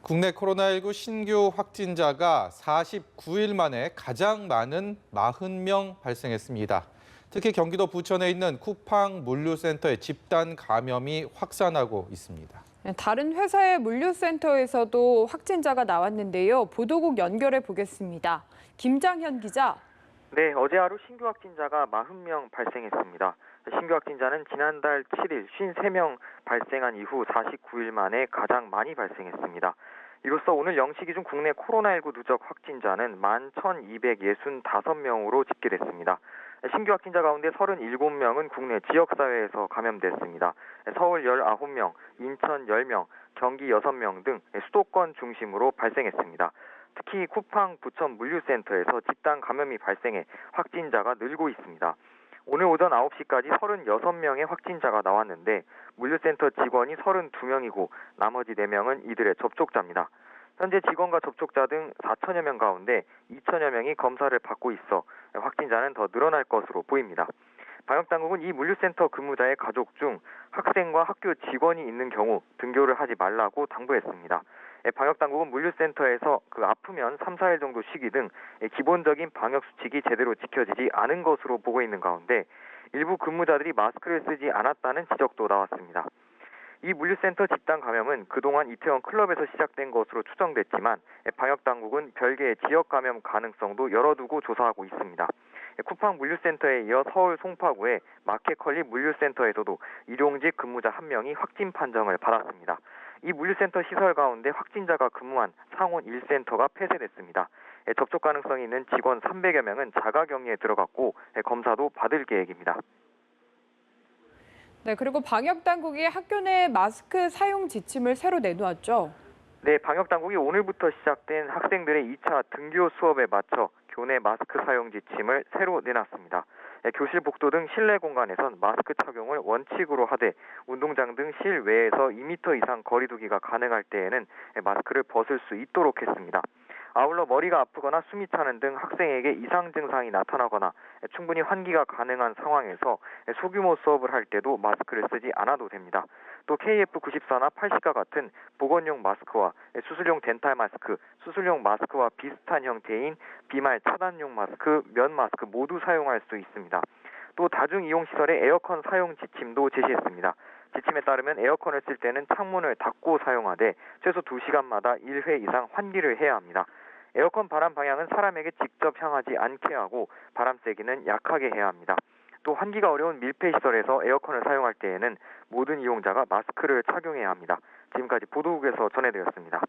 국내 코로나19 신규 확진자가 49일 만에 가장 많은 40명 발생했습니다. 특히 경기도 부천에 있는 쿠팡 물류센터의 집단 감염이 확산하고 있습니다. 다른 회사의 물류센터에서도 확진자가 나왔는데요. 보도국 연결해 보겠습니다. 김장현 기자. 네, 어제 하루 신규 확진자가 40명 발생했습니다. 신규 확진자는 지난달 7일 53명 발생한 이후 49일 만에 가장 많이 발생했습니다. 이로써 오늘 0시 기준 국내 코로나19 누적 확진자는 11,265명으로 집계됐습니다. 신규 확진자 가운데 37명은 국내 지역사회에서 감염됐습니다. 서울 19명, 인천 10명, 경기 6명 등 수도권 중심으로 발생했습니다. 특히 쿠팡 부천 물류센터에서 집단 감염이 발생해 확진자가 늘고 있습니다. 오늘 오전 9시까지 36명의 확진자가 나왔는데 물류센터 직원이 32명이고 나머지 4명은 이들의 접촉자입니다. 현재 직원과 접촉자 등 4천여 명 가운데 2천여 명이 검사를 받고 있어 확진자는 더 늘어날 것으로 보입니다. 방역당국은 이 물류센터 근무자의 가족 중 학생과 학교 직원이 있는 경우 등교를 하지 말라고 당부했습니다. 방역당국은 물류센터에서 아프면 3, 4일 정도 쉬기 등 기본적인 방역수칙이 제대로 지켜지지 않은 것으로 보고 있는 가운데 일부 근무자들이 마스크를 쓰지 않았다는 지적도 나왔습니다. 이 물류센터 집단 감염은 그동안 이태원 클럽에서 시작된 것으로 추정됐지만 방역당국은 별개의 지역 감염 가능성도 열어두고 조사하고 있습니다. 쿠팡 물류센터에 이어 서울 송파구의 마켓컬리 물류센터에서도 일용직 근무자 1명이 확진 판정을 받았습니다. 이 물류센터 시설 가운데 확진자가 근무한 상온 1센터가 폐쇄됐습니다. 접촉 가능성이 있는 직원 300여 명은 자가격리에 들어갔고 검사도 받을 계획입니다. 네, 그리고 방역당국이 학교 내 마스크 사용 지침을 새로 내놓았죠. 네, 방역당국이 오늘부터 시작된 학생들의 2차 등교 수업에 맞춰 교내 마스크 사용 지침을 새로 내놨습니다. 교실 복도 등 실내 공간에선 마스크 착용을 원칙으로 하되 운동장 등 실외에서 2m 이상 거리 두기가 가능할 때에는 마스크를 벗을 수 있도록 했습니다. 아울러 머리가 아프거나 숨이 차는 등 학생에게 이상 증상이 나타나거나 충분히 환기가 가능한 상황에서 소규모 수업을 할 때도 마스크를 쓰지 않아도 됩니다. 또 KF94나 80과 같은 보건용 마스크와 수술용 덴탈 마스크, 수술용 마스크와 비슷한 형태인 비말 차단용 마스크, 면 마스크 모두 사용할 수 있습니다. 또 다중이용시설의 에어컨 사용 지침도 제시했습니다. 지침에 따르면 에어컨을 쓸 때는 창문을 닫고 사용하되 최소 2시간마다 1회 이상 환기를 해야 합니다. 에어컨 바람 방향은 사람에게 직접 향하지 않게 하고 바람 세기는 약하게 해야 합니다. 또 환기가 어려운 밀폐시설에서 에어컨을 사용할 때에는 모든 이용자가 마스크를 착용해야 합니다. 지금까지 보도국에서 전해드렸습니다.